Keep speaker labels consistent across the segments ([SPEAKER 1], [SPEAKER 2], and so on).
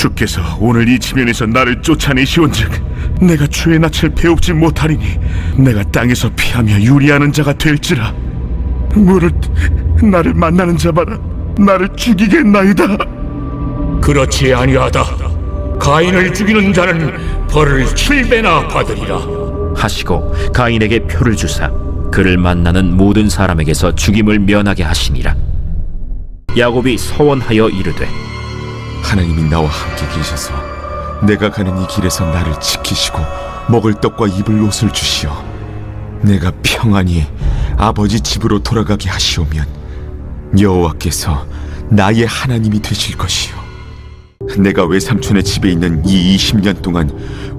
[SPEAKER 1] 주께서 오늘 이 지면에서 나를 쫓아내시온즉 내가 주의 낯을 배웁지 못하리니 내가 땅에서 피하며 유리하는 자가 될지라. 무릇 나를 만나는 자마다 나를 죽이겠나이다.
[SPEAKER 2] 그렇지 아니하다. 가인을 죽이는 자는 벌을 7배나 받으리라
[SPEAKER 3] 하시고 가인에게 표를 주사 그를 만나는 모든 사람에게서 죽임을 면하게 하시니라. 야곱이 서원하여 이르되
[SPEAKER 4] 하나님이 나와 함께 계셔서 내가 가는 이 길에서 나를 지키시고 먹을 떡과 입을 옷을 주시어 내가 평안히 아버지 집으로 돌아가게 하시오면 여호와께서 나의 하나님이 되실 것이요 내가 외삼촌의 집에 있는 이 20년 동안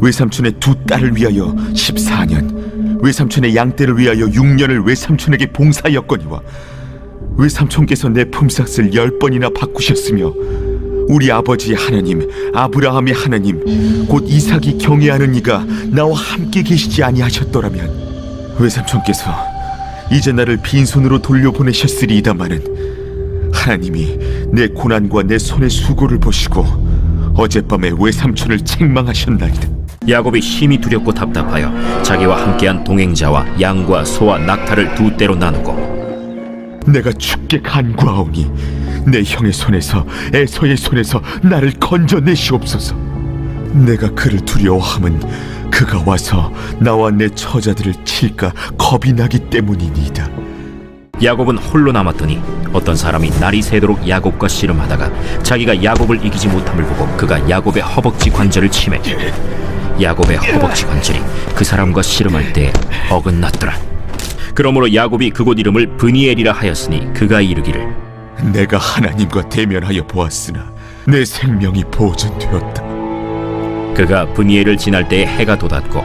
[SPEAKER 4] 외삼촌의 두 딸을 위하여 14년, 외삼촌의 양떼를 위하여 6년을 외삼촌에게 봉사하였거니와 외삼촌께서 내 품삯을 10번이나 바꾸셨으며 우리 아버지의 하나님 아브라함의 하나님 곧 이삭이 경외하는 이가 나와 함께 계시지 아니하셨더라면 외삼촌께서 이제 나를 빈손으로 돌려보내셨으리이다마는 하나님이 내 고난과 내 손의 수고를 보시고 어젯밤에 외삼촌을 책망하셨나이다.
[SPEAKER 3] 야곱이 심히 두렵고 답답하여 자기와 함께한 동행자와 양과 소와 낙타를 두 떼로 나누고
[SPEAKER 4] 내가 주께 간구하오니 내 형의 손에서 에서의 손에서 나를 건져내시옵소서. 내가 그를 두려워함은 그가 와서 나와 내 처자들을 칠까 겁이 나기 때문이니이다.
[SPEAKER 3] 야곱은 홀로 남았더니 어떤 사람이 날이 새도록 야곱과 씨름하다가 자기가 야곱을 이기지 못함을 보고 그가 야곱의 허벅지 관절을 치매 야곱의 허벅지 관절이 그 사람과 씨름할 때 어긋났더라. 그러므로 야곱이 그곳 이름을 브니엘이라 하였으니 그가 이르기를
[SPEAKER 4] 내가 하나님과 대면하여 보았으나 내 생명이 보존되었다.
[SPEAKER 3] 그가 브니엘을 지날 때에 해가 돋았고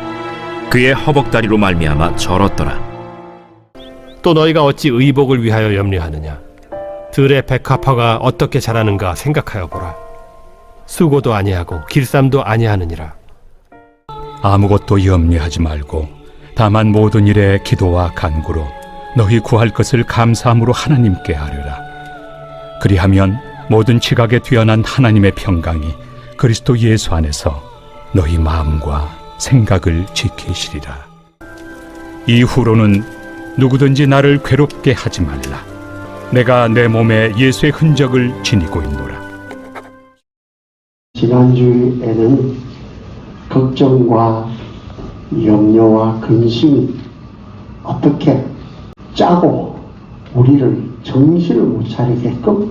[SPEAKER 3] 그의 허벅다리로 말미암아 절었더라.
[SPEAKER 5] 또 너희가 어찌 의복을 위하여 염려하느냐? 들의 백합화가 어떻게 자라는가 생각하여 보라. 수고도 아니하고 길쌈도 아니하느니라.
[SPEAKER 6] 아무것도 염려하지 말고 다만 모든 일에 기도와 간구로 너희 구할 것을 감사함으로 하나님께 아뢰라. 그리하면 모든 지각에 뛰어난 하나님의 평강이 그리스도 예수 안에서 너희 마음과 생각을 지키시리라. 이후로는 누구든지 나를 괴롭게 하지 말라. 내가 내 몸에 예수의 흔적을 지니고 있노라.
[SPEAKER 7] 지난주에는 걱정과 염려와 근심이 어떻게 짜고 우리를 정신을 못 차리게끔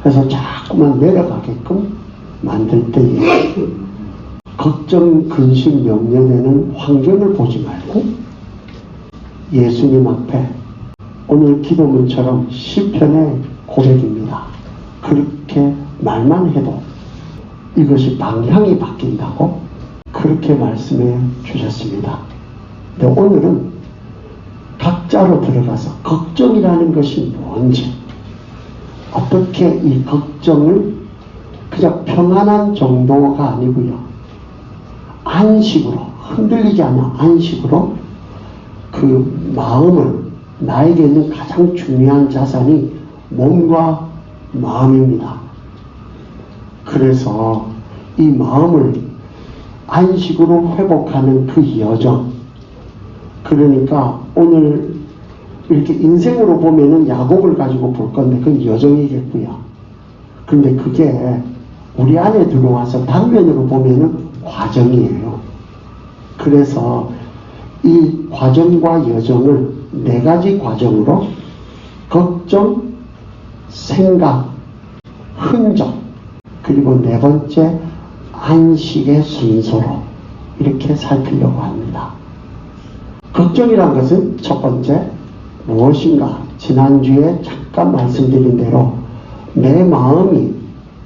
[SPEAKER 7] 해서 자꾸만 내려가게끔 만들 때에 걱정, 근심, 염려되는 환경을 보지 말고 예수님 앞에 오늘 기도문처럼 시편의 고백입니다. 그렇게 말만 해도 이것이 방향이 바뀐다고 그렇게 말씀해 주셨습니다. 근데 오늘은 각자로 들어가서 걱정이라는 것이 뭔지 어떻게 이 걱정을 그냥 평안한 정도가 아니고요. 안식으로 흔들리지 않는 안식으로 그 마음을 나에게 있는 가장 중요한 자산이 몸과 마음입니다. 그래서 이 마음을 안식으로 회복하는 그 여정 그러니까 오늘 이렇게 인생으로 보면은 야곱을 가지고 볼 건데 그건 여정이겠고요. 근데 그게 우리 안에 들어와서 단면으로 보면은 과정이에요. 그래서 이 과정과 여정을 네 가지 과정으로 걱정, 생각, 흔적 그리고 네 번째 안식의 순서로 이렇게 살피려고 합니다. 걱정이란 것은 첫 번째 무엇인가 지난주에 잠깐 말씀드린 대로 내 마음이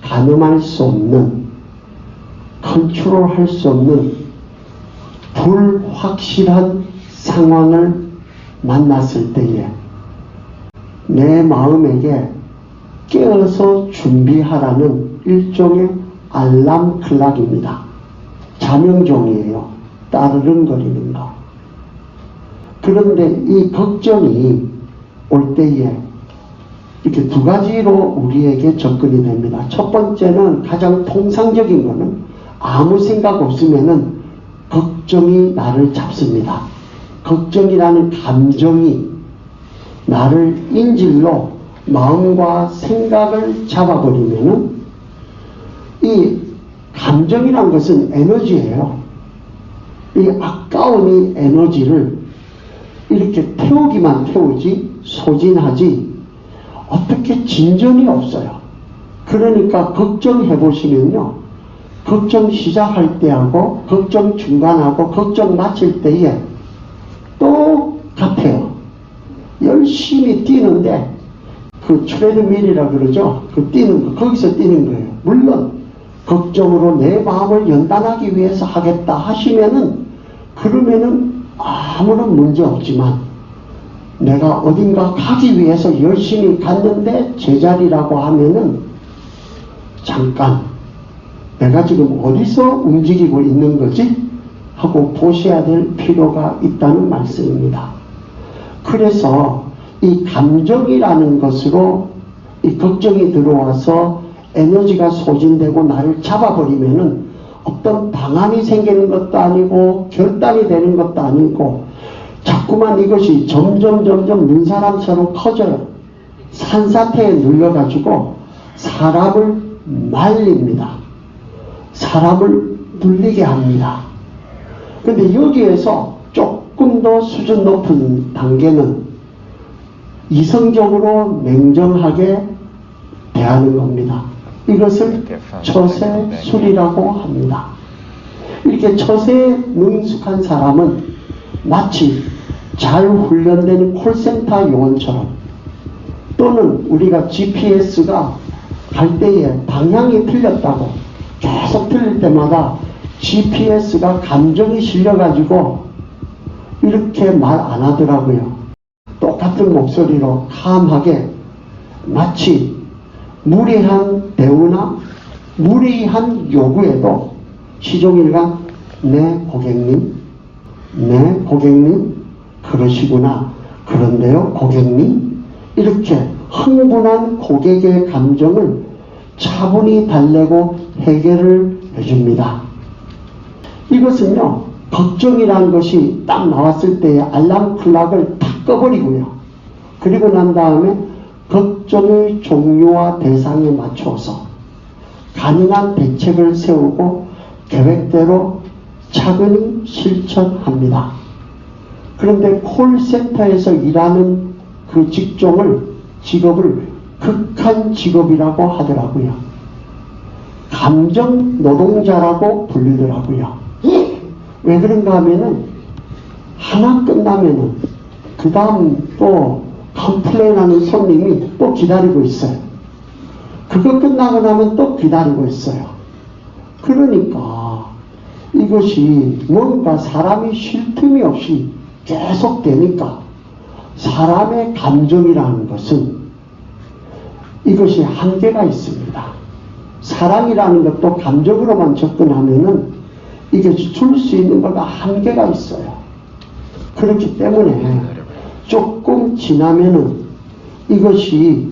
[SPEAKER 7] 가늠할 수 없는 컨트롤할 수 없는 불확실한 상황을 만났을 때에 내 마음에게 깨어서 준비하라는 일종의 알람 클락입니다. 자명종이에요. 따르릉거리는 거. 그런데 이 걱정이 올 때에 이렇게 두 가지로 우리에게 접근이 됩니다. 첫 번째는 가장 통상적인 거는 아무 생각 없으면은 걱정이 나를 잡습니다. 걱정이라는 감정이 나를 인질로 마음과 생각을 잡아버리면은 이 감정이란 것은 에너지예요. 이 아까운 이 에너지를 이렇게 태우기만 태우지 소진하지 어떻게 진전이 없어요. 그러니까 걱정해 보시면요. 걱정 시작할 때하고 걱정 중간하고 걱정 마칠 때에 똑같아요. 열심히 뛰는데 그 트레드밀이라 그러죠. 그 뛰는 거 거기서 뛰는 거예요. 물론 걱정으로 내 마음을 연단하기 위해서 하겠다 하시면은 그러면은 아무런 문제 없지만 내가 어딘가 가기 위해서 열심히 갔는데 제자리라고 하면은 잠깐 내가 지금 어디서 움직이고 있는 거지? 하고 보셔야 될 필요가 있다는 말씀입니다. 그래서 이 감정이라는 것으로 이 걱정이 들어와서 에너지가 소진되고 나를 잡아버리면은 어떤 방안이 생기는 것도 아니고 결단이 되는 것도 아니고 자꾸만 이것이 점점 눈사람처럼 커져요. 산사태에 눌려가지고 사람을 말립니다. 사람을 눌리게 합니다. 근데 여기에서 조금 더 수준 높은 단계는 이성적으로 냉정하게 대하는 겁니다. 이것을 처세술이라고 합니다. 이렇게 처세에 능숙한 사람은 마치 잘 훈련된 콜센터 요원처럼 또는 우리가 GPS가 갈 때에 방향이 틀렸다고 계속 틀릴 때마다 GPS가 감정이 실려가지고 이렇게 말 안 하더라고요. 똑같은 목소리로 캄하게 마치 무리한 대우나 무리한 요구에도 시종일관 네 고객님 그러시구나 그런데요 고객님 이렇게 흥분한 고객의 감정을 차분히 달래고 해결을 해줍니다. 이것은요 걱정이라는 것이 딱 나왔을 때에 알람 클락을 탁 꺼버리고요. 그리고 난 다음에 걱정의 종류와 대상에 맞춰서 가능한 대책을 세우고 계획대로 차근히 실천합니다. 그런데 콜센터에서 일하는 그 직업을 극한 직업이라고 하더라고요. 감정 노동자라고 불리더라고요. 왜 그런가 하면은 하나 끝나면은 그 다음 또 컴플레인하는 손님이 또 기다리고 있어요. 그거 끝나고 나면 또 기다리고 있어요. 그러니까 이것이 뭔가 사람이 쉴 틈이 없이 계속 되니까 사람의 감정이라는 것은 이것이 한계가 있습니다. 사랑이라는 것도 감정으로만 접근하면은 이게 줄 수 있는 거가 한계가 있어요. 그렇기 때문에 조금 지나면은 이것이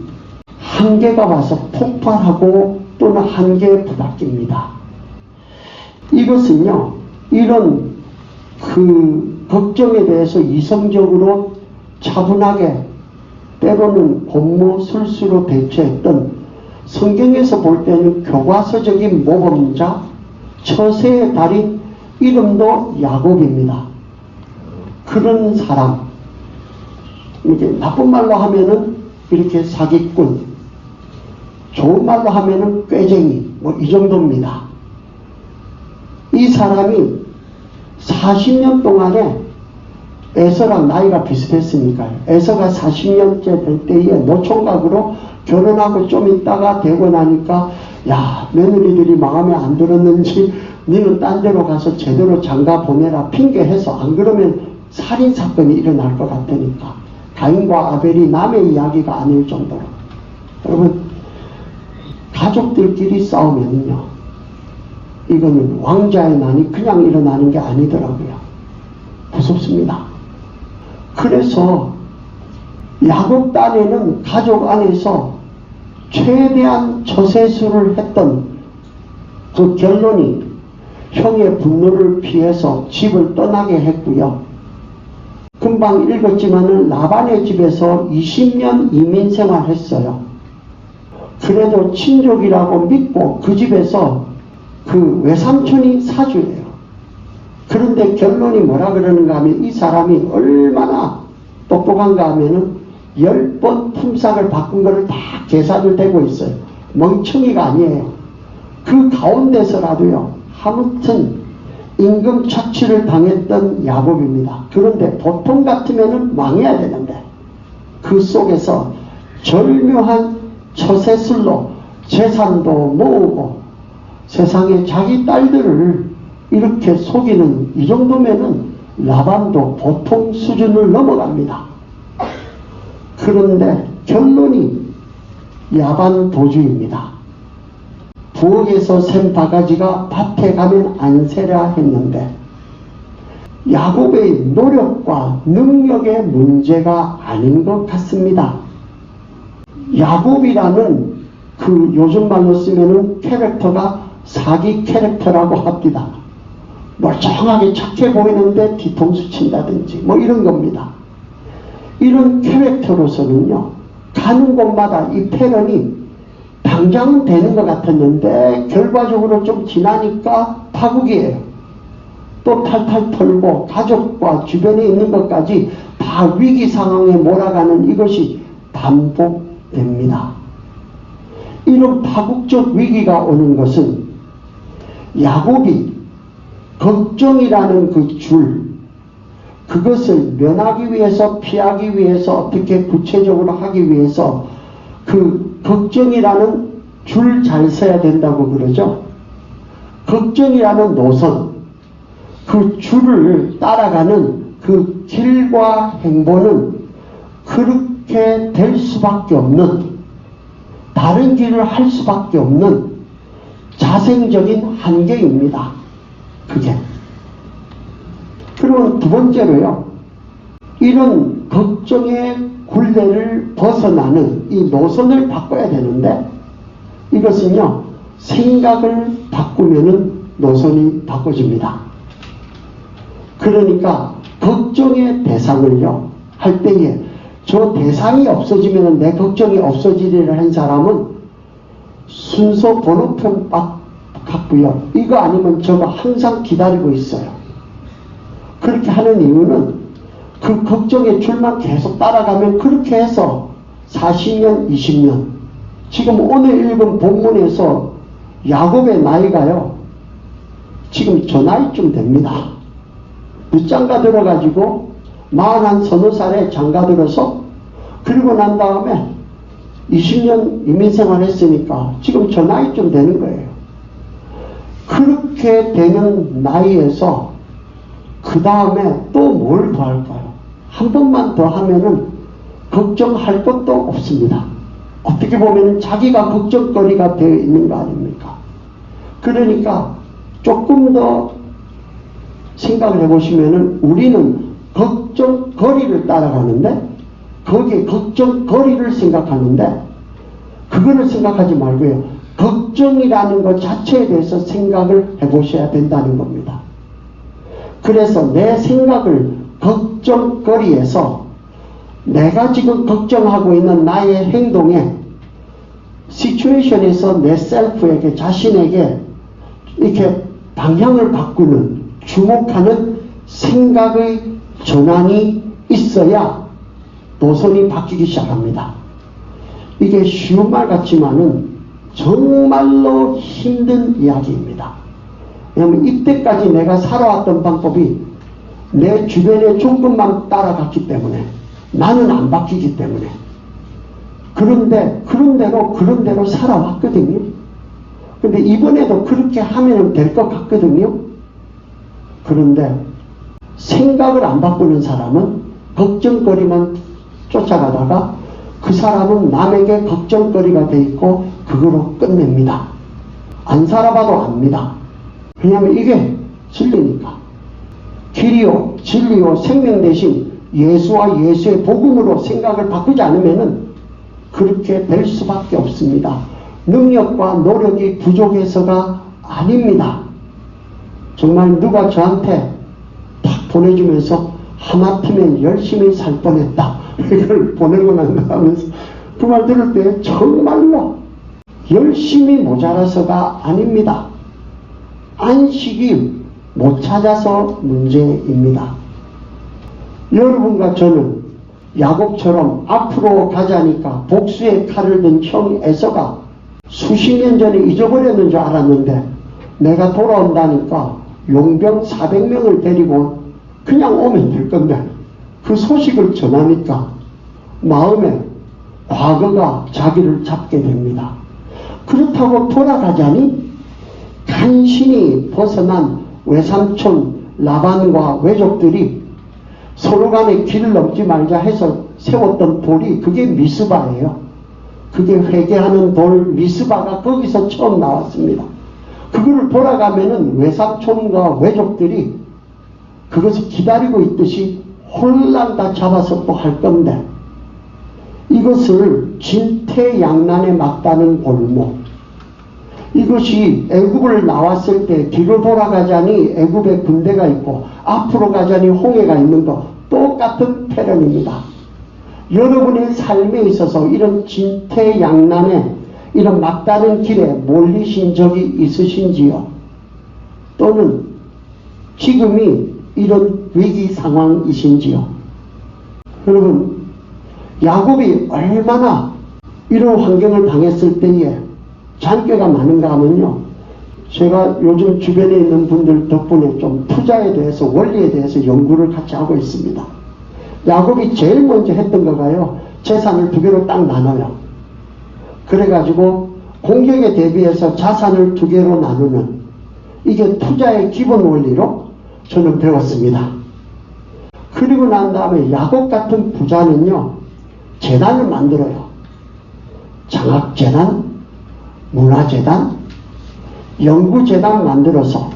[SPEAKER 7] 한계가 와서 폭발하고 또는 한계에 부닥깁니다. 이것은요, 이런 그 걱정에 대해서 이성적으로 차분하게 때로는 곤모술수로 대처했던 성경에서 볼 때는 교과서적인 모범자, 처세의 달인 이름도 야곱입니다. 그런 사람, 이제 나쁜 말로 하면은 이렇게 사기꾼, 좋은 말로 하면은 꾀쟁이, 뭐 이 정도입니다. 이 사람이 40년 동안에 에서랑 나이가 비슷했으니까요. 에서가 40년째 될 때에 노총각으로 결혼하고 좀 있다가 되고 나니까 야 며느리들이 마음에 안 들었는지 니는 딴 데로 가서 제대로 장가 보내라 핑계해서 안 그러면 살인사건이 일어날 것 같으니까 가인과 아벨이 남의 이야기가 아닐 정도로 여러분 가족들끼리 싸우면요 이거는 왕자의 난이 그냥 일어나는 게 아니더라고요. 무섭습니다. 그래서 야곱 딴에는 가족 안에서 최대한 처세술을 했던 그 결론이 형의 분노를 피해서 집을 떠나게 했고요. 금방 읽었지만은 라반의 집에서 20년 이민 생활했어요. 그래도 친족이라고 믿고 그 집에서 그 외삼촌이 사주예요. 그런데 결론이 뭐라 그러는가 하면 이 사람이 얼마나 똑똑한가 하면은 10번 품삯을 바꾼 거를 다 계산을 대고 있어요. 멍청이가 아니에요. 그 가운데서라도요, 아무튼 임금 착취를 당했던 야곱입니다. 그런데 보통 같으면은 망해야 되는데 그 속에서 절묘한 처세술로 재산도 모으고 세상에 자기 딸들을 이렇게 속이는 이 정도면은 라반도 보통 수준을 넘어갑니다. 그런데 결론이 야반도주입니다. 부엌에서 샌 바가지가 밭에 가면 안 새라 했는데 야곱의 노력과 능력의 문제가 아닌 것 같습니다. 야곱이라는 그 요즘 말로 쓰면은 캐릭터가 사기 캐릭터라고 합니다. 멀쩡하게 착해 보이는데 뒤통수 친다든지 뭐 이런 겁니다. 이런 캐릭터로서는요, 가는 곳마다 이 패런이 당장은 되는 것 같았는데 결과적으로 좀 지나니까 파국이에요. 또 탈탈 털고 가족과 주변에 있는 것까지 다 위기 상황에 몰아가는 이것이 반복됩니다. 이런 파국적 위기가 오는 것은 야곱이 걱정이라는 그 줄, 그것을 면하기 위해서, 피하기 위해서, 어떻게 구체적으로 하기 위해서 그 걱정이라는 줄 잘 서야 된다고 그러죠. 걱정이라는 노선, 그 줄을 따라가는 그 길과 행보는 그렇게 될 수밖에 없는, 다른 길을 할 수밖에 없는 자생적인 한계입니다. 그게. 그리고 두 번째로요, 이런 걱정의 굴레를 벗어나는 이 노선을 바꿔야 되는데, 이것은요, 생각을 바꾸면은 노선이 바꿔집니다. 그러니까 걱정의 대상을요, 할 때에 저 대상이 없어지면 내 걱정이 없어지리라 한 사람은 순서 번호편 딱 같고요. 이거 아니면 저거 항상 기다리고 있어요. 그렇게 하는 이유는 그 걱정의 줄만 계속 따라가면 그렇게 해서 40년, 20년, 지금 오늘 읽은 본문에서 야곱의 나이가요, 지금 저 나이쯤 됩니다. 늦장가 들어가지고 41 서너 살에 장가 들어서 그리고 난 다음에 20년 이민생활 했으니까 지금 저 나이쯤 되는 거예요. 그렇게 되는 나이에서 그 다음에 또 뭘 더 할까요? 한 번만 더 하면은 걱정할 것도 없습니다. 어떻게 보면 자기가 걱정거리가 되어 있는 거 아닙니까? 그러니까 조금 더 생각을 해보시면은 우리는 걱정거리를 따라가는데 거기에 걱정거리를 생각하는데 그거를 생각하지 말고요. 걱정이라는 것 자체에 대해서 생각을 해보셔야 된다는 겁니다. 그래서 내 생각을 걱정거리에서 내가 지금 걱정하고 있는 나의 행동에 시츄에이션에서 내 셀프에게 자신에게 이렇게 방향을 바꾸는 주목하는 생각의 전환이 있어야 노선이 바뀌기 시작합니다. 이게 쉬운 말 같지만은 정말로 힘든 이야기입니다. 왜냐하면 이때까지 내가 살아왔던 방법이 내 주변의 조건만 따라갔기 때문에 나는 안 바뀌기 때문에 그런데 그런 대로 살아왔거든요. 근데 이번에도 그렇게 하면 될 것 같거든요. 그런데 생각을 안 바꾸는 사람은 걱정거리만 쫓아가다가 그 사람은 남에게 걱정거리가 돼 있고 그거로 끝냅니다. 안 살아봐도 압니다. 왜냐하면 이게 진리니까. 길이요 진리요 생명 대신 예수와 예수의 복음으로 생각을 바꾸지 않으면은 그렇게 될 수밖에 없습니다. 능력과 노력이 부족해서가 아닙니다. 정말 누가 저한테 딱 보내주면서 하마터면 열심히 살 뻔했다 이걸 보내고 난가 하면서 그 말 들을 때 정말로 열심히 모자라서가 아닙니다. 안식이 못 찾아서 문제입니다. 여러분과 저는 야곱처럼 앞으로 가자니까 복수의 칼을 든 형 에서가 수십 년 전에 잊어버렸는 줄 알았는데 내가 돌아온다니까 용병 400명을 데리고 그냥 오면 될 건데 그 소식을 전하니까 마음에 과거가 자기를 잡게 됩니다. 그렇다고 돌아가자니 간신히 벗어난 외삼촌 라반과 외족들이 서로 간에 길을 넘지 말자 해서 세웠던 돌이 그게 미스바예요. 그게 회개하는 돌 미스바가 거기서 처음 나왔습니다. 그거를 돌아가면은 외삼촌과 외족들이 그것을 기다리고 있듯이 홀랑 다 잡아서 또 할 건데 이것을 진퇴양난에 막다는 골목, 이것이 애굽을 나왔을 때 뒤로 돌아가자니 애굽에 군대가 있고 앞으로 가자니 홍해가 있는 거 똑같은 패런입니다. 여러분의 삶에 있어서 이런 진퇴양난에 이런 막다른 길에 몰리신 적이 있으신지요? 또는 지금이 이런 위기 상황이신지요? 여러분, 야곱이 얼마나 이런 환경을 당했을 때에 잔꾀가 많은가 하면요, 제가 요즘 주변에 있는 분들 덕분에 좀 투자에 대해서 원리에 대해서 연구를 같이 하고 있습니다. 야곱이 제일 먼저 했던 거가요, 재산을 두 개로 딱 나눠요. 그래가지고 공격에 대비해서 자산을 두 개로 나누는, 이게 투자의 기본 원리로 저는 배웠습니다. 그리고 난 다음에 야곱 같은 부자는요, 재단을 만들어요. 장학재단, 문화재단, 연구재단 만들어서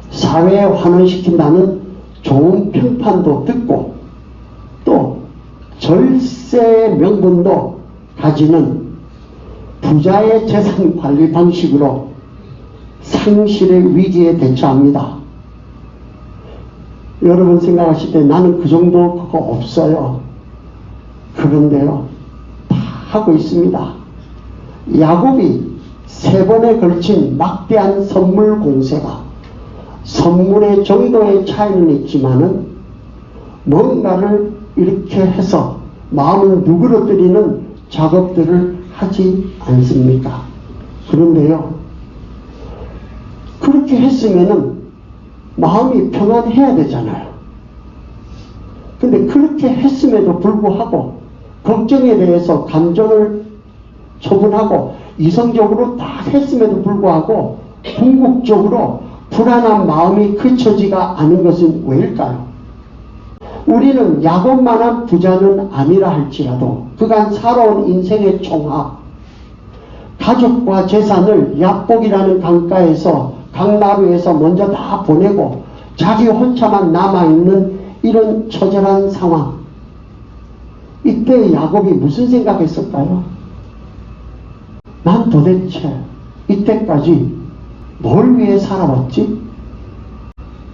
[SPEAKER 7] 사회에 환원시킨다는 좋은 평판도 듣고 또 절세의 명분도 가지는 부자의 재산 관리 방식으로 상실의 위기에 대처합니다. 여러분 생각하실 때 나는 그 정도 그거 없어요. 그런데요, 다 하고 있습니다. 야곱이 3번에 걸친 막대한 선물 공세가, 선물의 정도의 차이는 있지만은 뭔가를 이렇게 해서 마음을 누그러뜨리는 작업들을 하지 않습니까? 그런데요, 그렇게 했으면은 마음이 평안해야 되잖아요. 근데 그렇게 했음에도 불구하고 걱정에 대해서 감정을 처분하고 이성적으로 다 했음에도 불구하고 궁극적으로 불안한 마음이 그쳐지가 않은 것은 왜일까요? 우리는 야곱만한 부자는 아니라 할지라도 그간 살아온 인생의 총합, 가족과 재산을 야복이라는 강가에서 강나루에서 먼저 다 보내고 자기 혼자만 남아있는 이런 처절한 상황, 이때 야곱이 무슨 생각했을까요? 난 도대체 이때까지 뭘 위해 살아왔지?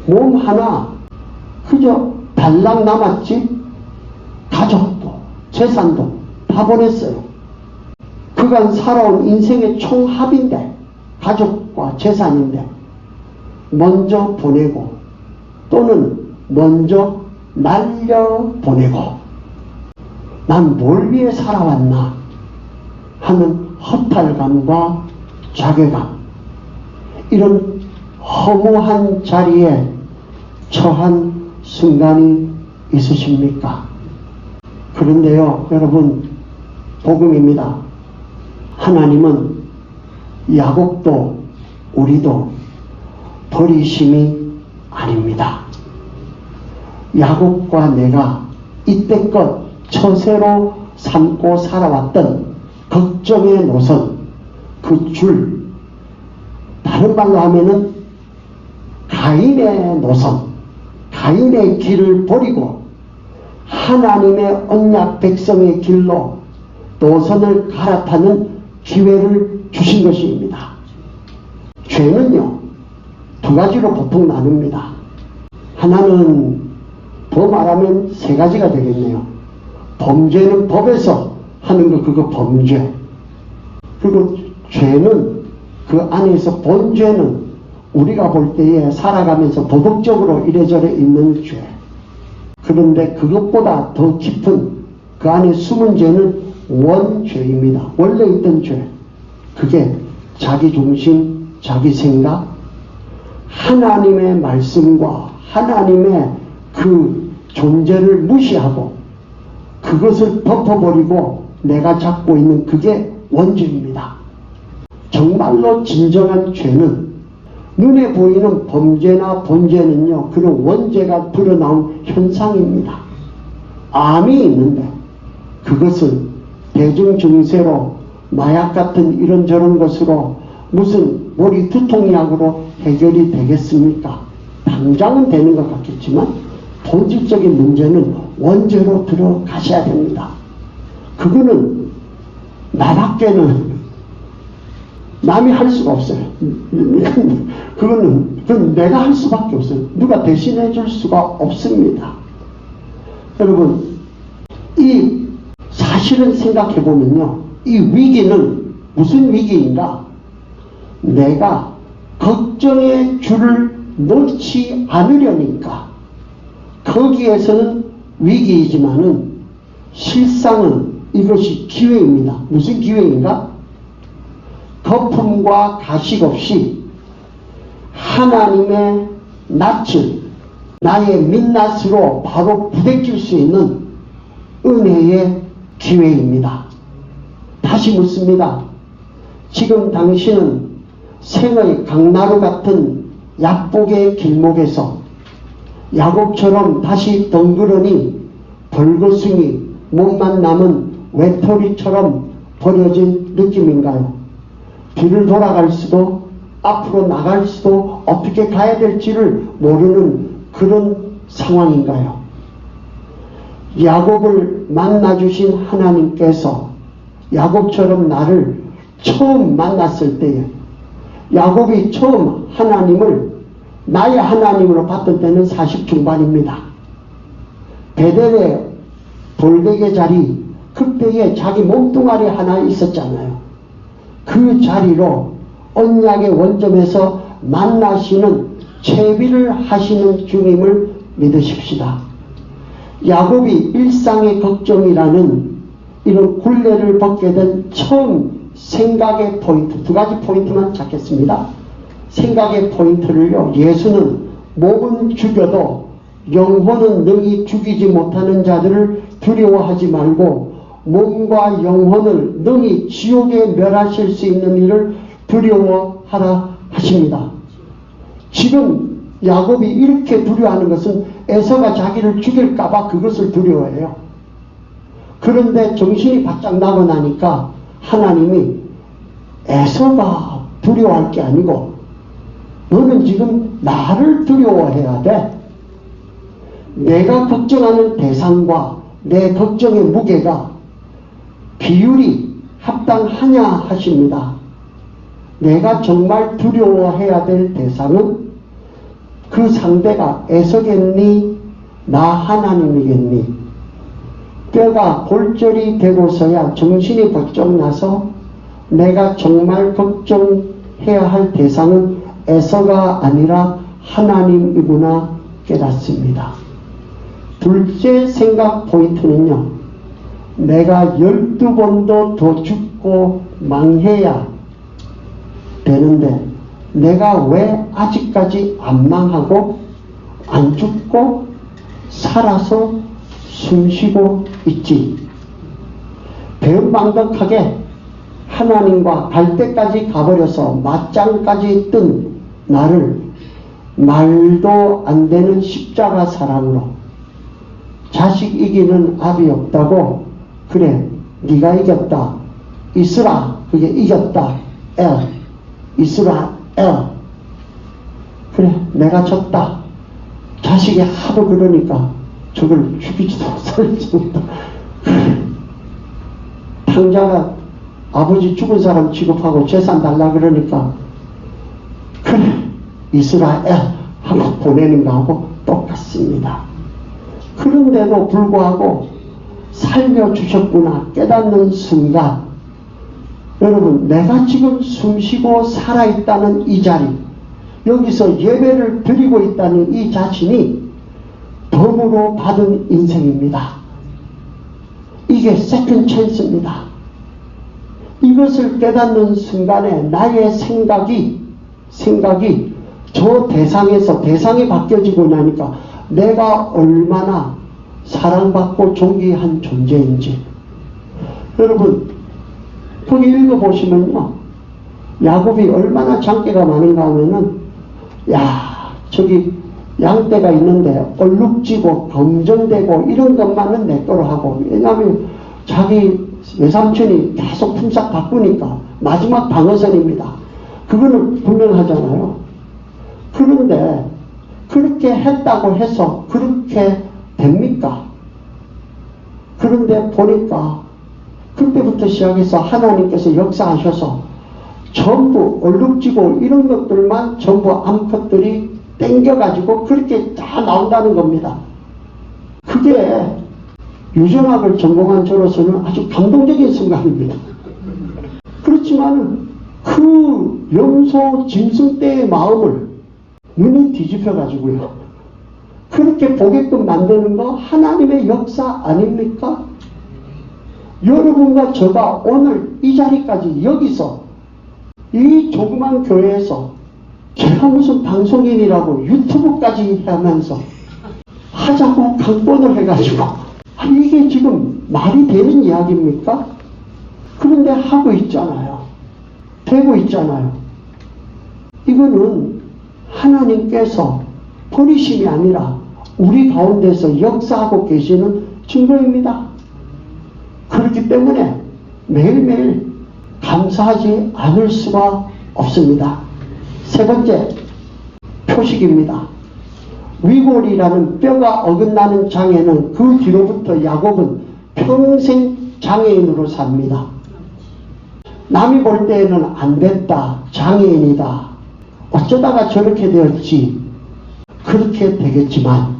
[SPEAKER 7] 몸 하나 그저 달랑 남았지? 가족도 재산도 다 보냈어요. 그간 살아온 인생의 총합인데, 가족과 재산인데 먼저 보내고 또는 먼저 날려보내고 난 뭘 위해 살아왔나 하는 허탈감과 자괴감, 이런 허무한 자리에 처한 순간이 있으십니까? 그런데요, 여러분, 복음입니다. 하나님은 야곱도 우리도 버리심이 아닙니다. 야곱과 내가 이때껏 처세로 삼고 살아왔던 걱정의 노선, 그 줄, 다른 말로 하면은 가인의 노선, 가인의 길을 버리고 하나님의 언약 백성의 길로 노선을 갈아타는 기회를 주신 것입니다. 죄는요, 두 가지로 보통 나눕니다. 하나는 더 말하면 세 가지가 되겠네요. 범죄는 법에서 하는 거, 그거 범죄. 그리고 죄는 그 안에서 본죄는 우리가 볼 때에 살아가면서 도덕적으로 이래저래 있는 죄. 그런데 그것보다 더 깊은 그 안에 숨은 죄는 원죄입니다. 원래 있던 죄. 그게 자기 중심, 자기 생각, 하나님의 말씀과 하나님의 그 존재를 무시하고 그것을 덮어버리고 내가 잡고 있는 그게 원죄입니다. 정말로 진정한 죄는 눈에 보이는 범죄나 본죄는요, 그런 원죄가 드러나온 현상입니다. 암이 있는데 그것을 대중 증세로 마약 같은 이런저런 것으로 무슨 머리 두통약으로 해결이 되겠습니까? 당장은 되는 것 같겠지만 본질적인 문제는 원죄로 들어가셔야 됩니다. 그거는 나밖에는 남이 할 수가 없어요. 그건 내가 할 수밖에 없어요. 누가 대신해 줄 수가 없습니다. 여러분, 이 사실은 생각해 보면요, 이 위기는 무슨 위기인가? 내가 걱정의 줄을 놓지 않으려니까 거기에서는 위기이지만은 실상은 이것이 기회입니다. 무슨 기회인가? 거품과 가식 없이 하나님의 낯을 나의 민낯으로 바로 부대낄 수 있는 은혜의 기회입니다. 다시 묻습니다. 지금 당신은 생의 강나루 같은 약복의 길목에서 야곱처럼 다시 덩그러니 벌거숭이 몸만 남은 외톨이처럼 버려진 느낌인가요? 뒤를 돌아갈 수도 앞으로 나갈 수도 어떻게 가야 될지를 모르는 그런 상황인가요? 야곱을 만나주신 하나님께서 야곱처럼 나를 처음 만났을 때에 야곱이 처음 하나님을 나의 하나님으로 봤던 때는 40 중반입니다. 베델의 돌베개 자리, 그때에 자기 몸뚱아리 하나 있었잖아요. 그 자리로 언약의 원점에서 만나시는 채비를 하시는 주님을 믿으십시다. 야곱이 일상의 걱정이라는 이런 굴레를 벗게 된 처음 생각의 포인트, 두 가지 포인트만 찾겠습니다. 생각의 포인트를요, 예수는 몸은 죽여도 영혼은 능히 죽이지 못하는 자들을 두려워하지 말고 몸과 영혼을 능히 지옥에 멸하실 수 있는 일을 두려워하라 하십니다. 지금 야곱이 이렇게 두려워하는 것은 에서가 자기를 죽일까봐 그것을 두려워해요. 그런데 정신이 바짝 나고 나니까 하나님이 에서가 두려워할 게 아니고 너는 지금 나를 두려워해야 돼. 내가 걱정하는 대상과 내 걱정의 무게가 비율이 합당하냐 하십니다. 내가 정말 두려워해야 될 대상은 그 상대가 에서겠니? 나 하나님이겠니? 뼈가 골절이 되고서야 정신이 번쩍 나서 내가 정말 걱정해야 할 대상은 에서가 아니라 하나님이구나 깨닫습니다. 둘째 생각 포인트는요, 내가 12번도 더 죽고 망해야 되는데 내가 왜 아직까지 안 망하고 안 죽고 살아서 숨쉬고 있지? 배은망덕하게 하나님과 갈 때까지 가버려서 맞짱까지 뜬 나를 말도 안 되는 십자가 사랑으로 자식 이기는 압이 없다고, 그래 네가 이겼다 이스라, 그게 이겼다 이스라엘, 그래 내가 졌다 자식이 하도 그러니까 저걸 죽이지도 살리지도 못하고 당자가 아버지 죽은 사람 취급하고 재산 달라 그러니까 그래 이스라엘 하고 보내는 거하고 똑같습니다. 그런데도 불구하고 살려주셨구나 깨닫는 순간 여러분 내가 지금 숨쉬고 살아있다는 이 자리 여기서 예배를 드리고 있다는 이 자신이 덤으로 받은 인생입니다. 이게 세컨 찬스입니다. 이것을 깨닫는 순간에 나의 생각이 저 대상에서 대상이 바뀌어지고 나니까 내가 얼마나 사랑받고 존귀한 존재인지 여러분 거기 읽어보시면요 야곱이 얼마나 장기가 많은가 하면은 야 저기 양떼가 있는데 얼룩지고 검정되고 이런 것만은 내 거로 하고 왜냐하면 자기 외삼촌이 계속 품삯 바꾸니까 마지막 방어선입니다. 그거는 분명하잖아요. 그런데 그렇게 했다고 해서 그렇게 됩니까? 그런데 보니까 그때부터 시작해서 하나님께서 역사하셔서 전부 얼룩지고 이런 것들만 전부 암컷들이 땡겨가지고 그렇게 다 나온다는 겁니다. 그게 유전학을 전공한 저로서는 아주 감동적인 순간입니다. 그렇지만 그 염소 짐승떼의 마음을 눈이 뒤집혀가지고요. 그렇게 보게끔 만드는 거 하나님의 역사 아닙니까? 여러분과 저가 오늘 이 자리까지 여기서 이 조그만 교회에서 제가 무슨 방송인이라고 유튜브까지 하면서 하자고 강권을 해가지고 이게 지금 말이 되는 이야기입니까? 그런데 하고 있잖아요. 되고 있잖아요. 이거는 하나님께서 버리심이 아니라 우리 가운데서 역사하고 계시는 증거입니다. 그렇기 때문에 매일매일 감사하지 않을 수가 없습니다. 세 번째 표식입니다. 위골이라는 뼈가 어긋나는 장애는 그 뒤로부터 야곱은 평생 장애인으로 삽니다. 남이 볼 때에는 안 됐다, 장애인이다, 어쩌다가 저렇게 되었지, 그렇게 되겠지만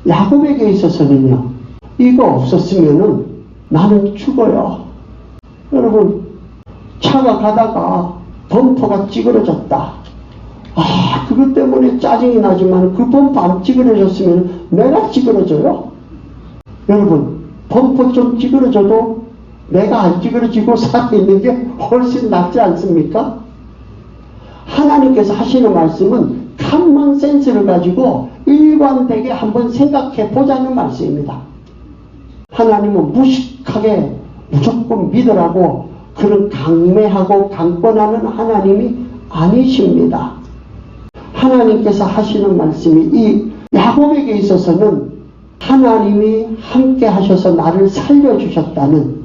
[SPEAKER 7] 야곱에게 있어서는요, 이거 없었으면은 나는 죽어요. 여러분, 차가 가다가 범퍼가 찌그러졌다. 그것 때문에 짜증이 나지만 그 범퍼 안 찌그러졌으면 내가 찌그러져요. 여러분, 범퍼 좀 찌그러져도 내가 안 찌그러지고 살아있는 게 훨씬 낫지 않습니까? 하나님께서 하시는 말씀은 컴먼 센스를 가지고 일관되게 한번 생각해 보자는 말씀입니다. 하나님은 무식하게 무조건 믿으라고 그런 강매하고 강권하는 하나님이 아니십니다. 하나님께서 하시는 말씀이 이 야곱에게 있어서는 하나님이 함께 하셔서 나를 살려주셨다는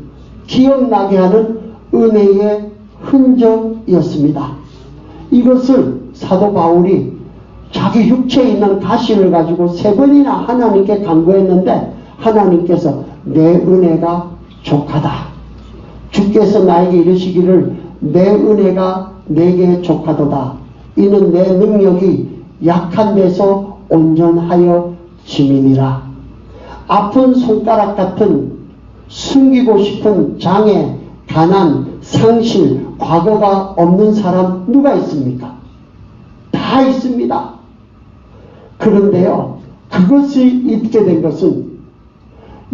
[SPEAKER 7] 기억나게 하는 은혜의 흔적이었습니다. 이것을 사도 바울이 자기 육체에 있는 가시를 가지고 3번이나 하나님께 간구했는데 하나님께서 내 은혜가 족하다. 주께서 나에게 이르시기를 내 은혜가 내게 족하도다. 이는 내 능력이 약한 데서 온전하여 짐이니라. 아픈 손가락 같은 숨기고 싶은 장애, 가난, 상실, 과거가 없는 사람 누가 있습니까? 다 있습니다. 그런데요, 그것이 있게 된 것은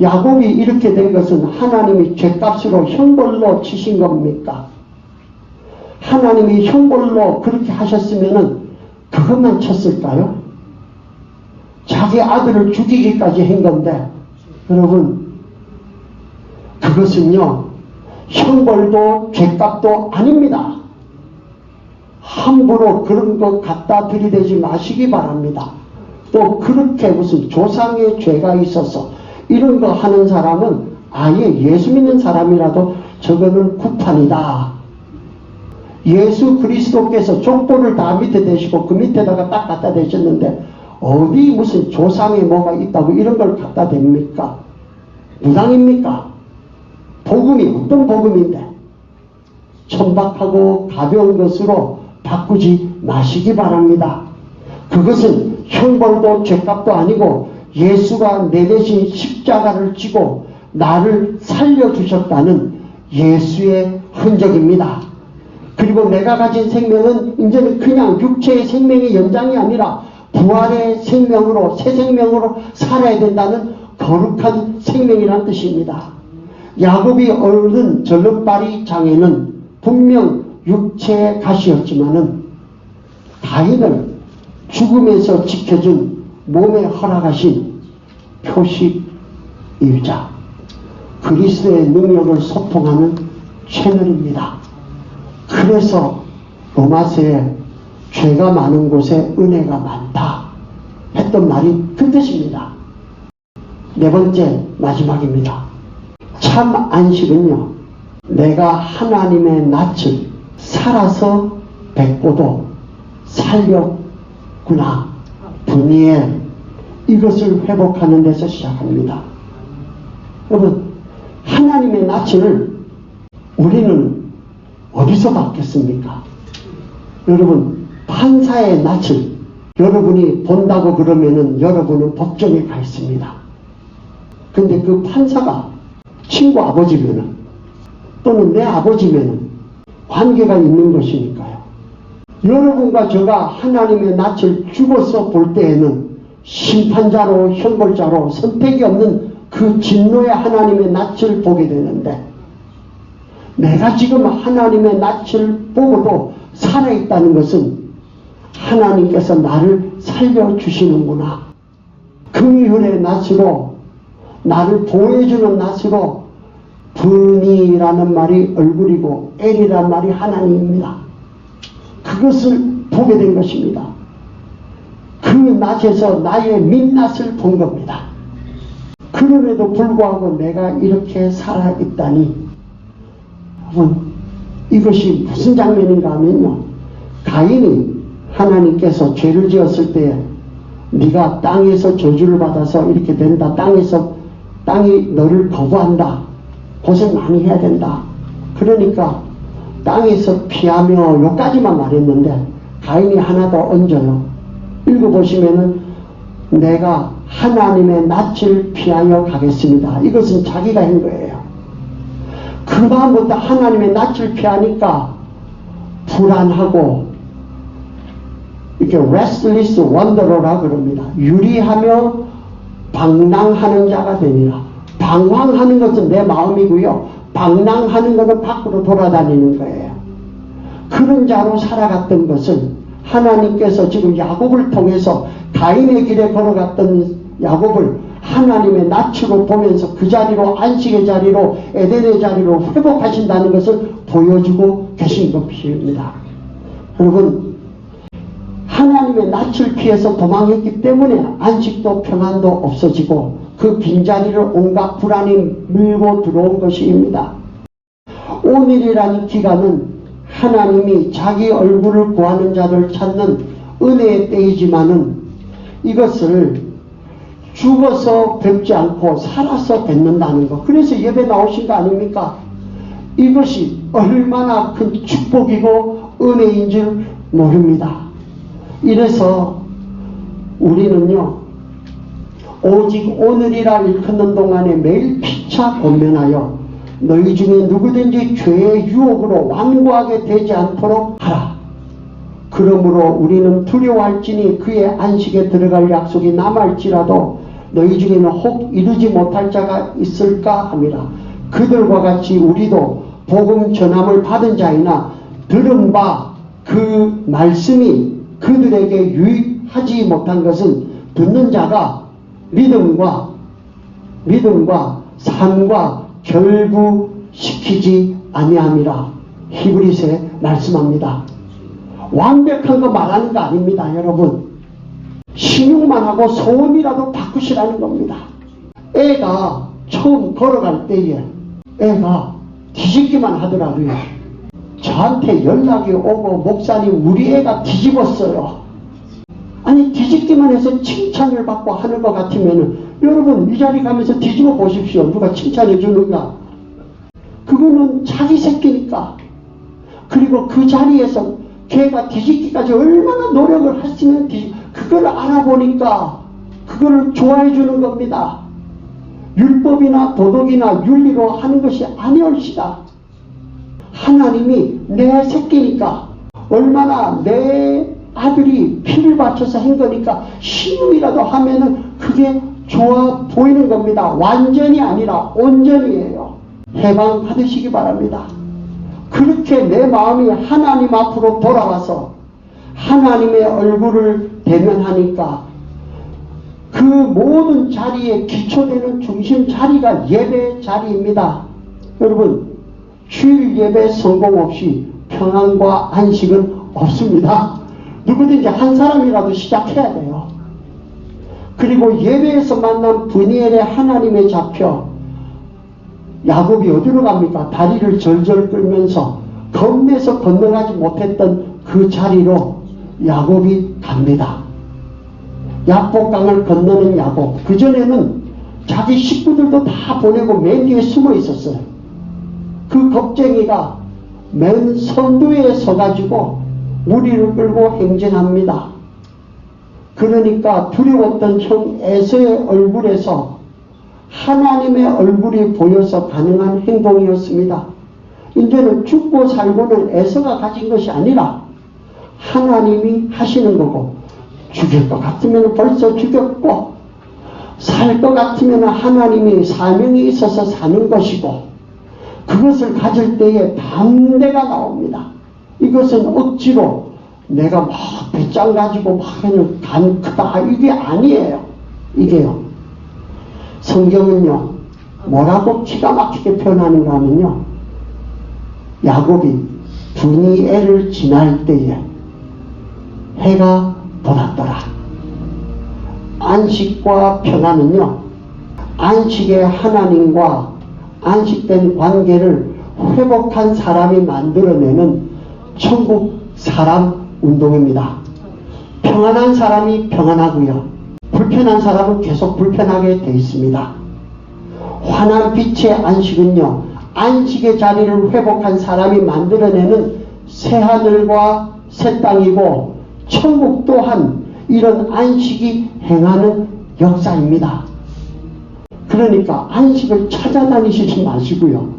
[SPEAKER 7] 야곱이 이렇게 된 것은 하나님이 죗값으로 형벌로 치신 겁니까? 하나님이 형벌로 그렇게 하셨으면은 그것만 쳤을까요? 자기 아들을 죽이기까지 한 건데 여러분 그것은요 형벌도 죗값도 아닙니다. 함부로 그런 것 갖다 들이대지 마시기 바랍니다. 또 그렇게 무슨 조상의 죄가 있어서 이런 거 하는 사람은 아예 예수 믿는 사람이라도 저거는 구판이다. 예수 그리스도께서 족보를 다 밑에 대시고 그 밑에다가 딱 갖다 대셨는데 어디 무슨 조상에 뭐가 있다고 이런 걸 갖다 댑니까? 무당입니까? 복음이 어떤 복음인데 천박하고 가벼운 것으로 바꾸지 마시기 바랍니다. 그것은 형벌도 죄값도 아니고 예수가 내 대신 십자가를 지고 나를 살려주셨다는 예수의 흔적입니다. 그리고 내가 가진 생명은 이제는 그냥 육체의 생명의 연장이 아니라 부활의 생명으로, 새 생명으로 살아야 된다는 거룩한 생명이라는 뜻입니다. 야곱이 얻은 절름발이 장애는 분명 육체의 가시였지만은 가인을 죽음에서 지켜준 몸에 허락하신 표식이자 그리스도의 능력을 소통하는 채널입니다. 그래서 로마서에 죄가 많은 곳에 은혜가 많다 했던 말이 그 뜻입니다. 네 번째 마지막입니다. 참 안식은요, 내가 하나님의 낯을 살아서 뵙고도 살렸구나, 분이엘, 이것을 회복하는 데서 시작합니다. 여러분, 하나님의 낯을 우리는 어디서 받겠습니까? 여러분, 판사의 낯을 여러분이 본다고 그러면은 여러분은 법정에 가 있습니다. 근데 그 판사가 친구 아버지면은 또는 내 아버지면은 관계가 있는 것이니까요. 여러분과 제가 하나님의 낯을 죽어서 볼 때에는 심판자로 형벌자로 선택이 없는 그 진노의 하나님의 낯을 보게 되는데, 내가 지금 하나님의 낯을 보고도 살아있다는 것은 하나님께서 나를 살려주시는구나, 긍휼의 낯으로 나를 보호해주는 낯으로, 분이라는 말이 얼굴이고 엘이라는 말이 하나님입니다. 그것을 보게 된 것입니다. 그 낯에서 나의 민낯을 본 겁니다. 그럼에도 불구하고 내가 이렇게 살아있다니, 여러분, 이것이 무슨 장면인가 하면요, 가인이 하나님께서 죄를 지었을 때에 네가 땅에서 저주를 받아서 이렇게 된다, 땅이 너를 거부한다, 고생 많이 해야 된다, 그러니까 땅에서 피하며 요까지만 말했는데 가인이 하나 더 얹어요. 읽어보시면은 내가 하나님의 낯을 피하여 가겠습니다. 이것은 자기가 한 거예요. 그 다음부터 하나님의 낯을 피하니까 불안하고 이렇게 restless wanderer라 그럽니다. 유리하며 방랑하는 자가 되니라. 방황하는 것은 내 마음이고요, 방랑하는 것은 밖으로 돌아다니는 거예요. 그런 자로 살아갔던 것은 하나님께서 지금 야곱을 통해서 가인의 길에 걸어갔던 야곱을 하나님의 낯으로 보면서 그 자리로, 안식의 자리로, 에덴의 자리로 회복하신다는 것을 보여주고 계신 것입니다. 여러분, 하나님의 낯을 피해서 도망했기 때문에 안식도 평안도 없어지고 그 빈자리를 온갖 불안이 밀고 들어온 것입니다. 오늘이라는 기간은 하나님이 자기 얼굴을 구하는 자를 찾는 은혜의 때이지만은 이것을 죽어서 뵙지 않고 살아서 뵙는다는 것, 그래서 예배 나오신 거 아닙니까? 이것이 얼마나 큰 축복이고 은혜인 줄 모릅니다. 이래서 우리는요, 오직 오늘이라 일컫는 동안에 매일 피차 권면하여 너희 중에 누구든지 죄의 유혹으로 완고하게 되지 않도록 하라. 그러므로 우리는 두려워할지니 그의 안식에 들어갈 약속이 남을지라도 너희 중에는 혹 이루지 못할 자가 있을까 함이라. 그들과 같이 우리도 복음 전함을 받은 자이나 들은 바 그 말씀이 그들에게 유익하지 못한 것은 듣는 자가 믿음과 삶과 결부시키지 아니함이라. 히브리서에 말씀합니다. 완벽한 거 말하는 거 아닙니다, 여러분. 신용만 하고 소원이라도 바꾸시라는 겁니다. 애가 처음 걸어갈 때에 애가 뒤집기만 하더라도요, 저한테 연락이 오고 목사님 우리 애가 뒤집었어요. 아니 뒤집기만 해서 칭찬을 받고 하는 것 같으면은 여러분 이 자리 가면서 뒤집어 보십시오. 누가 칭찬해 주는가? 그거는 자기 새끼니까. 그리고 그 자리에서 걔가 뒤집기까지 얼마나 노력을 했으면 그걸 알아보니까 그거를 좋아해 주는 겁니다. 율법이나 도덕이나 윤리로 하는 것이 아니올시다. 하나님이 내 새끼니까 얼마나 내 아들이 피를 바쳐서 한 거니까 신용이라도 하면은 그게 좋아 보이는 겁니다. 완전히 아니라 온전히예요. 해방받으시기 바랍니다. 그렇게 내 마음이 하나님 앞으로 돌아와서 하나님의 얼굴을 대면하니까 그 모든 자리에 기초되는 중심 자리가 예배 자리입니다. 여러분, 주일 예배 성공 없이 평안과 안식은 없습니다. 누구든지 한 사람이라도 시작해야 돼요. 그리고 예배에서 만난 브니엘의 하나님에 잡혀 야곱이 어디로 갑니까? 다리를 절절 끌면서 겁내서 건너가지 못했던 그 자리로 야곱이 갑니다. 야복강을 건너는 야곱. 그전에는 자기 식구들도 다 보내고 맨 뒤에 숨어 있었어요. 그 겁쟁이가 맨 선두에 서가지고 무리를 끌고 행진합니다. 그러니까 두려웠던 형 에서의 얼굴에서 하나님의 얼굴이 보여서 가능한 행동이었습니다. 이제는 죽고 살고는 에서가 가진 것이 아니라 하나님이 하시는 거고, 죽일 것 같으면 벌써 죽였고, 살 것 같으면 하나님이 사명이 있어서 사는 것이고, 그것을 가질 때에 담대가 나옵니다. 이것은 억지로 내가 막 배짱 가지고 막 하는 간 크다 이게 아니에요. 이게요. 성경은요 뭐라고 기가 막히게 표현하는가 하면요, 야곱이 브니엘을 지날 때에 해가 돋았더라. 안식과 평안은요, 안식의 하나님과 안식된 관계를 회복한 사람이 만들어내는 천국 사람 운동입니다. 평안한 사람이 평안하고요, 불편한 사람은 계속 불편하게 되어 있습니다. 환한 빛의 안식은요, 안식의 자리를 회복한 사람이 만들어내는 새하늘과 새 땅이고, 천국 또한 이런 안식이 행하는 역사입니다. 그러니까 안식을 찾아다니시지 마시고요,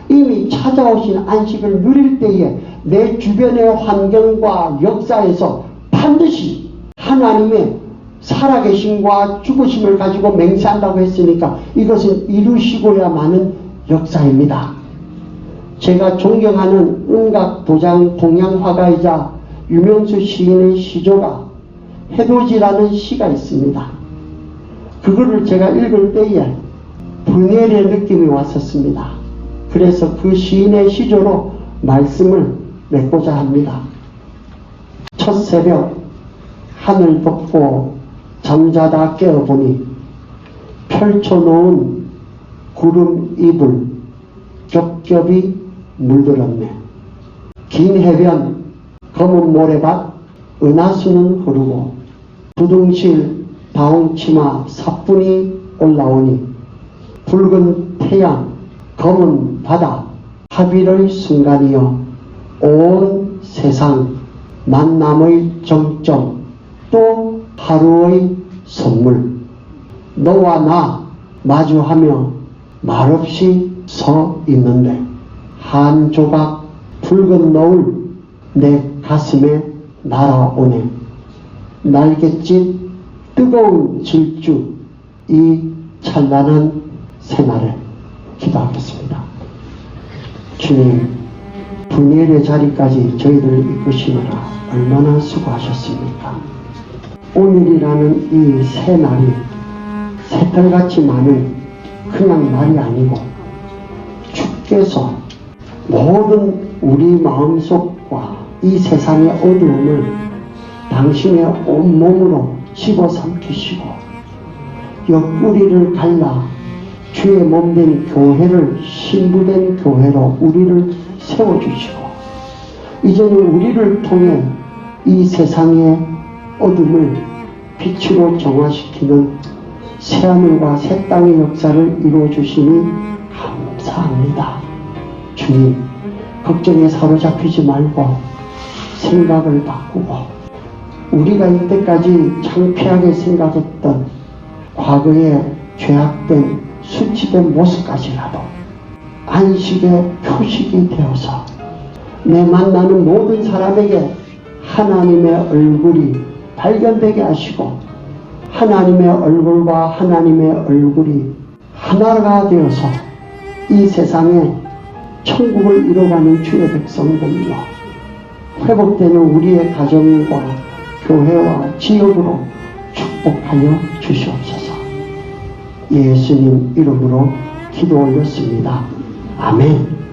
[SPEAKER 7] 이미 찾아오신 안식을 누릴 때에 내 주변의 환경과 역사에서 반드시 하나님의 살아계심과 죽으심을 가지고 맹세한다고 했으니까 이것은 이루시고야마는 역사입니다. 제가 존경하는 음각 도장 동양화가이자 유명수 시인의 시조가 해돋이라는 시가 있습니다. 그거를 제가 읽을 때에 분열의 느낌이 왔었습니다. 그래서 그 시인의 시조로 말씀을 맺고자 합니다. 첫 새벽 하늘 덮고 잠자다 깨어보니 펼쳐놓은 구름 이불 겹겹이 물들었네. 긴 해변 검은 모래밭 은하수는 흐르고 두둥실 다홍치마 사뿐히 올라오니 붉은 태양 검은 바다 합일의 순간이여 온 세상 만남의 정점 또 하루의 선물 너와 나 마주하며 말없이 서 있는데 한 조각 붉은 노을 내 가슴에 날아오네. 날갯짓 뜨거운 질주 이 찬란한 새날에 기도하겠습니다. 주님, 분열의 자리까지 저희들을 이끄시느라 얼마나 수고하셨습니까? 오늘이라는 이 새날이 새털같이 많은 그냥 날이 아니고 주께서 모든 우리 마음속과 이 세상의 어두움을 당신의 온몸으로 집어삼키시고 옆구리를 갈라 주의 몸된 교회를 신부된 교회로 우리를 세워주시고 이제는 우리를 통해 이 세상에 어둠을 빛으로 정화시키는 새하늘과 새 땅의 역사를 이루어 주시니 감사합니다. 주님, 걱정에 사로잡히지 말고 생각을 바꾸고 우리가 이때까지 창피하게 생각했던 과거의 죄악된 수치된 모습까지라도 안식의 표식이 되어서 내 만나는 모든 사람에게 하나님의 얼굴이 발견되게 하시고 하나님의 얼굴과 하나님의 얼굴이 하나가 되어서 이 세상에 천국을 이뤄가는 주의 백성들로 회복되는 우리의 가정과 교회와 지역으로 축복하여 주시옵소서. 예수님 이름으로 기도 올렸습니다. 아멘.